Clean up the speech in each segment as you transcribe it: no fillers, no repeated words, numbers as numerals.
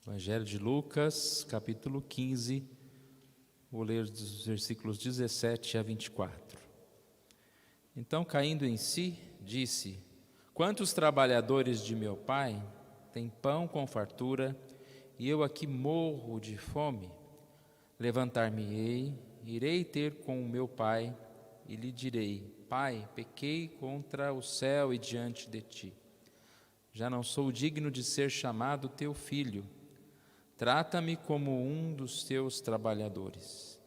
Evangelho de Lucas, capítulo 15, vou ler dos versículos 17 a 24. Então, caindo em si, disse: Quantos trabalhadores de meu pai têm pão com fartura, e eu aqui morro de fome? Levantar-me-ei, irei ter com o meu pai, e lhe direi: Pai, pequei contra o céu e diante de ti. Já não sou digno de ser chamado teu filho. Trata-me como um dos teus trabalhadores.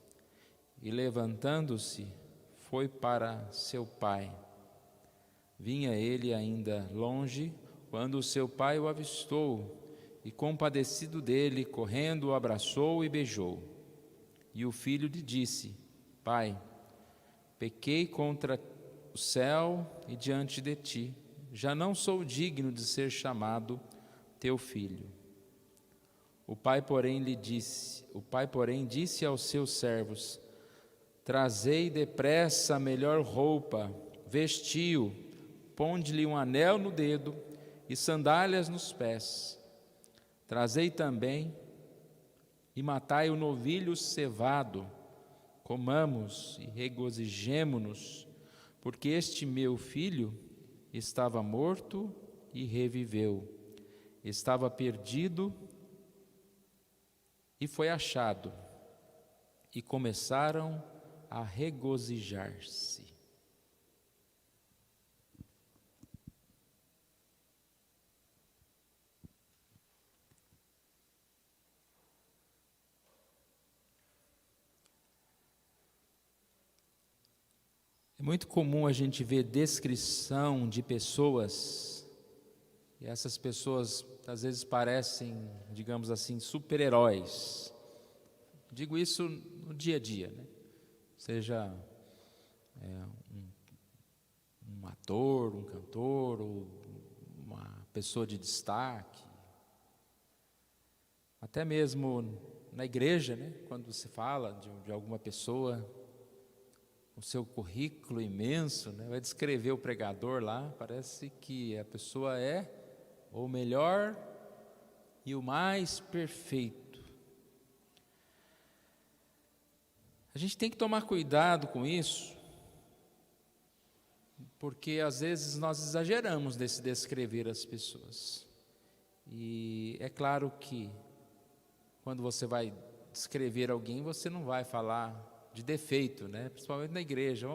E levantando-se, foi para seu pai. Vinha ele ainda longe, quando o seu pai o avistou, e compadecido dele, correndo, o abraçou e beijou. E o filho lhe disse: Pai, pequei contra o céu e diante de ti. Já não sou digno de ser chamado teu filho. O pai, porém, disse aos seus servos: Trazei depressa a melhor roupa, vestiu, ponde-lhe um anel no dedo e sandálias nos pés. Trazei também e matai o novilho cevado. Comamos e regozijemo-nos, porque este meu filho estava morto e reviveu, estava perdido e foi achado, e começaram a regozijar-se. É muito comum a gente ver descrição de pessoas, e essas pessoas às vezes parecem, digamos assim, super-heróis. Digo isso no dia a dia, né? Seja um ator, um cantor, ou uma pessoa de destaque. Até mesmo na igreja, né? Quando você fala de alguma pessoa, o seu currículo imenso, né? Vai descrever o pregador lá, parece que a pessoa é o melhor e o mais perfeito. A gente tem que tomar cuidado com isso, porque às vezes nós exageramos nesse descrever as pessoas. E é claro que quando você vai descrever alguém, você não vai falar de defeito, né? Principalmente na igreja.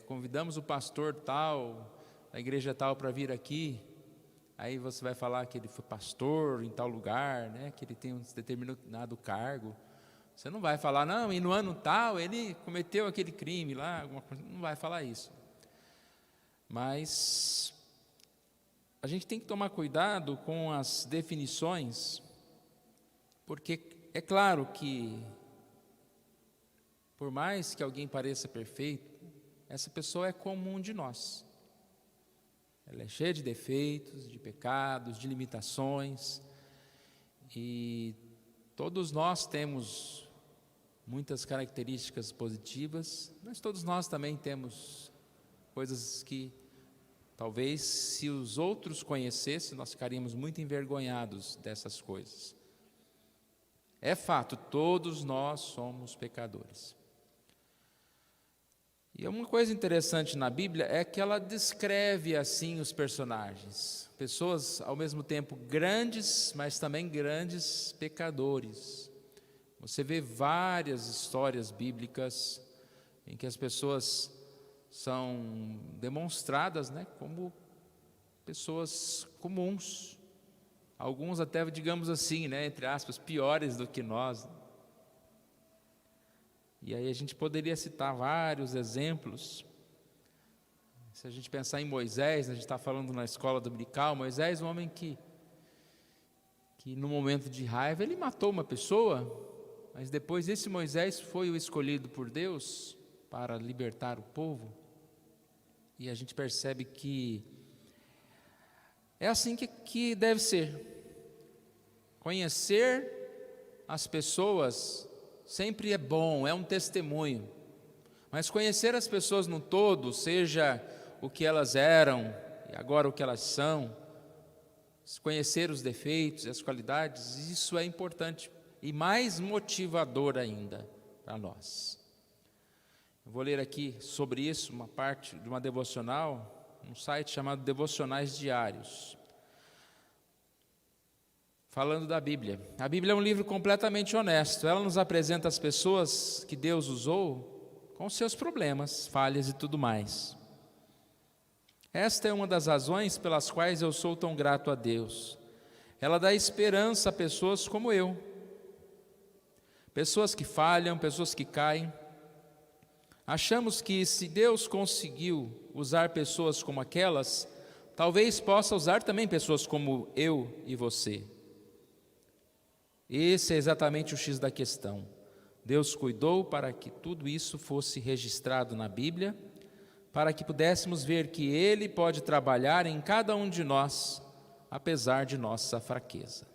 Convidamos o pastor tal, a igreja tal, para vir aqui. Aí você vai falar que ele foi pastor em tal lugar, né? Que ele tem um determinado cargo. Você não vai falar, não, e no ano tal ele cometeu aquele crime lá, alguma coisa. Não vai falar isso. Mas a gente tem que tomar cuidado com as definições, porque é claro que, por mais que alguém pareça perfeito, essa pessoa é como um de nós. Ela é cheia de defeitos, de pecados, de limitações, e todos nós temos muitas características positivas, mas todos nós também temos coisas que talvez, se os outros conhecessem, nós ficaríamos muito envergonhados dessas coisas. É fato, todos nós somos pecadores. E uma coisa interessante na Bíblia é que ela descreve assim os personagens, pessoas ao mesmo tempo grandes, mas também grandes pecadores. Você vê várias histórias bíblicas em que as pessoas são demonstradas, né, como pessoas comuns, alguns até, digamos assim, né, entre aspas, piores do que nós. E aí a gente poderia citar vários exemplos. Se a gente pensar em Moisés, a gente está falando na escola dominical, Moisés, um homem que no momento de raiva, ele matou uma pessoa, mas depois esse Moisés foi o escolhido por Deus para libertar o povo. E a gente percebe que é assim que deve ser. Conhecer as pessoas sempre é bom, é um testemunho. Mas conhecer as pessoas no todo, seja o que elas eram e agora o que elas são, conhecer os defeitos e as qualidades, isso é importante e mais motivador ainda para nós. Eu vou ler aqui sobre isso uma parte de uma devocional, um site chamado Devocionais Diários, falando da Bíblia. A Bíblia é um livro completamente honesto. Ela nos apresenta as pessoas que Deus usou com seus problemas, falhas e tudo mais. Esta é uma das razões pelas quais eu sou tão grato a Deus. Ela dá esperança a pessoas como eu. Pessoas que falham, pessoas que caem. Achamos que se Deus conseguiu usar pessoas como aquelas, talvez possa usar também pessoas como eu e você. Esse é exatamente o X da questão. Deus cuidou para que tudo isso fosse registrado na Bíblia, para que pudéssemos ver que Ele pode trabalhar em cada um de nós, apesar de nossa fraqueza.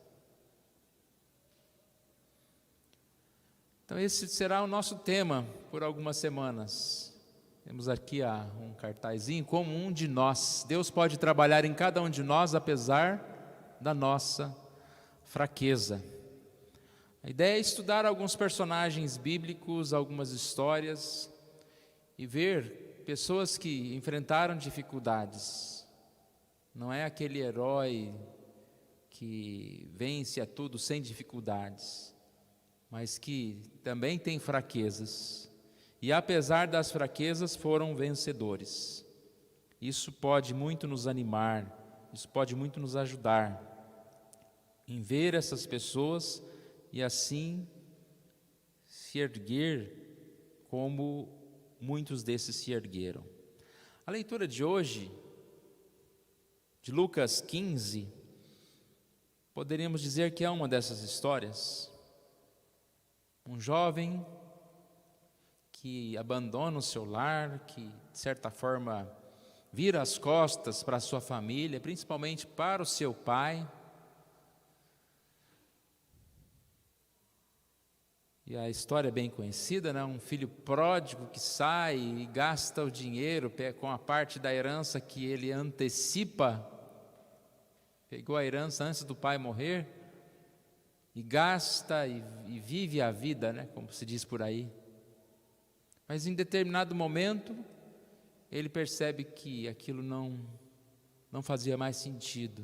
Então esse será o nosso tema por algumas semanas. Temos aqui um cartazinho, como um de nós. Deus pode trabalhar em cada um de nós, apesar da nossa fraqueza. A ideia é estudar alguns personagens bíblicos, algumas histórias, e ver pessoas que enfrentaram dificuldades. Não é aquele herói que vence a tudo sem dificuldades, mas que também tem fraquezas. E apesar das fraquezas, foram vencedores. Isso pode muito nos animar, isso pode muito nos ajudar em ver essas pessoas e assim se erguer como muitos desses se ergueram. A leitura de hoje, de Lucas 15, poderíamos dizer que é uma dessas histórias. Um jovem que abandona o seu lar, que de certa forma vira as costas para a sua família, principalmente para o seu pai. E a história é bem conhecida, né? Um filho pródigo que sai e gasta o dinheiro com a parte da herança que ele antecipa. Pegou a herança antes do pai morrer e gasta e vive a vida, né? Como se diz por aí. Mas em determinado momento, ele percebe que aquilo não fazia mais sentido.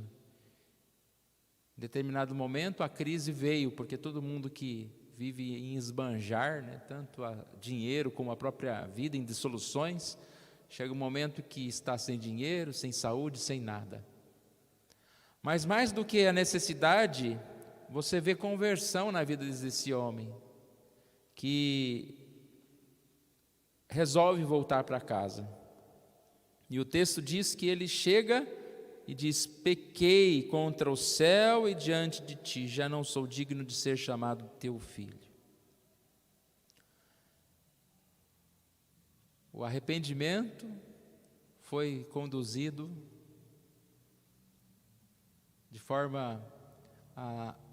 Em determinado momento, a crise veio, porque todo mundo que vive em esbanjar, né, tanto dinheiro como a própria vida em dissoluções, chega um momento que está sem dinheiro, sem saúde, sem nada. Mas mais do que a necessidade, você vê conversão na vida desse homem, que resolve voltar para casa. E o texto diz que ele chega e diz: pequei contra o céu e diante de ti, já não sou digno de ser chamado teu filho. O arrependimento foi conduzido de forma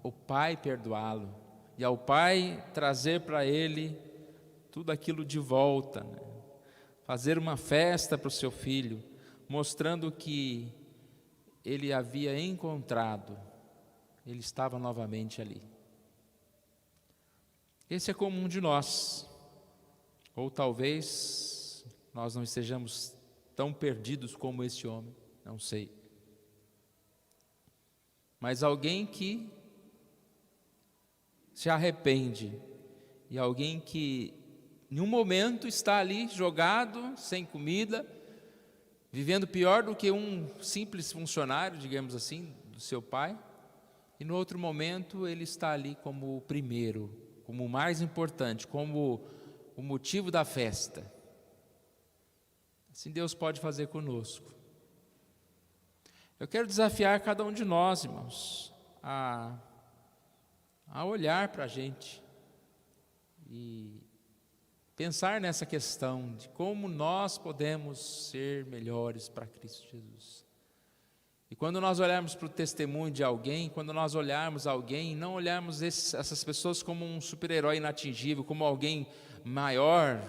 o pai perdoá-lo e ao pai trazer para ele tudo aquilo de volta, né? Fazer uma festa para o seu filho, mostrando que ele havia encontrado, ele estava novamente ali. Esse é comum de nós, ou talvez nós não estejamos tão perdidos como esse homem, não sei. Mas alguém que se arrepende e alguém que em um momento está ali jogado, sem comida, vivendo pior do que um simples funcionário, digamos assim, do seu pai, e no outro momento ele está ali como o primeiro, como o mais importante, como o motivo da festa. Assim Deus pode fazer conosco. Eu quero desafiar cada um de nós, irmãos, a olhar para a gente e pensar nessa questão de como nós podemos ser melhores para Cristo Jesus. E quando nós olharmos para o testemunho de alguém, quando nós olharmos alguém, não olharmos essas pessoas como um super-herói inatingível, como alguém maior,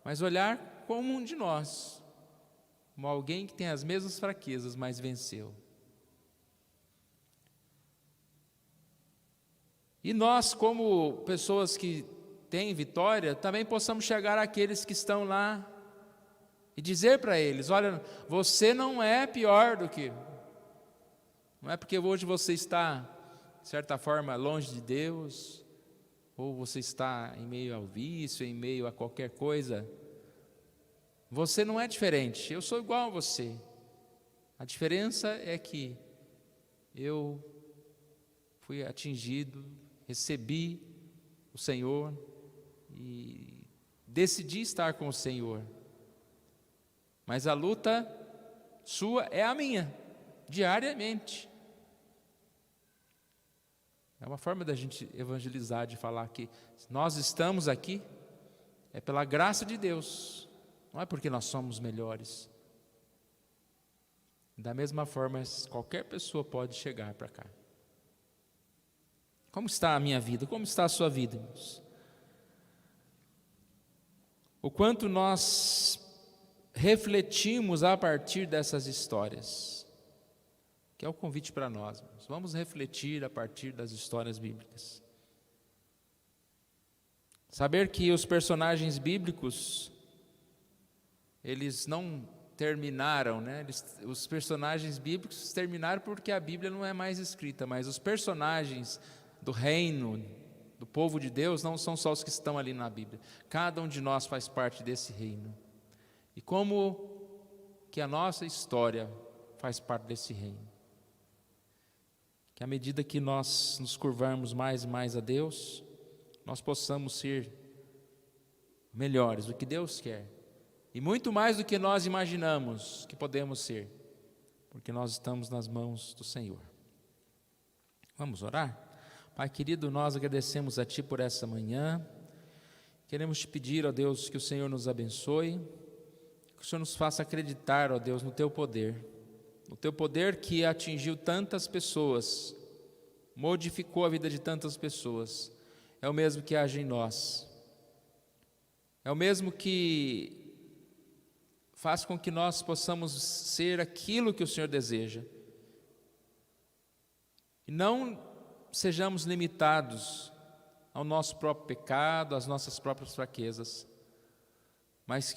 mas olhar como um de nós, como alguém que tem as mesmas fraquezas, mas venceu. E nós, como pessoas que têm vitória, também possamos chegar àqueles que estão lá e dizer para eles: olha, você não é pior do que... Não é porque hoje você está, de certa forma, longe de Deus, ou você está em meio ao vício, em meio a qualquer coisa. Você não é diferente, eu sou igual a você. A diferença é que eu fui atingido, recebi o Senhor e decidi estar com o Senhor. Mas a luta sua é a minha, diariamente. É uma forma da gente evangelizar, de falar que nós estamos aqui, é pela graça de Deus, não é porque nós somos melhores. Da mesma forma, qualquer pessoa pode chegar para cá. Como está a minha vida? Como está a sua vida, irmãos? O quanto nós refletimos a partir dessas histórias, que é o convite para nós, irmãos. Vamos refletir a partir das histórias bíblicas. Saber que os personagens bíblicos, eles não terminaram, né? Os personagens bíblicos terminaram porque a Bíblia não é mais escrita, mas os personagens do reino, do povo de Deus, não são só os que estão ali na Bíblia. Cada um de nós faz parte desse reino. E como que a nossa história faz parte desse reino? Que à medida que nós nos curvarmos mais e mais a Deus, nós possamos ser melhores do que Deus quer. E muito mais do que nós imaginamos que podemos ser, porque nós estamos nas mãos do Senhor. Vamos orar? Pai querido, nós agradecemos a Ti por essa manhã. Queremos Te pedir, ó Deus, que o Senhor nos abençoe, que o Senhor nos faça acreditar, ó Deus, no Teu poder. O Teu poder que atingiu tantas pessoas, modificou a vida de tantas pessoas, é o mesmo que age em nós. É o mesmo que faz com que nós possamos ser aquilo que o Senhor deseja. E não sejamos limitados ao nosso próprio pecado, às nossas próprias fraquezas, mas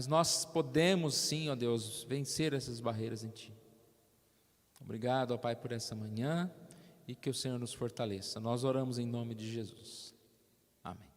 nós podemos sim, ó Deus, vencer essas barreiras em Ti. Obrigado, ó Pai, por essa manhã e que o Senhor nos fortaleça. Nós oramos em nome de Jesus. Amém.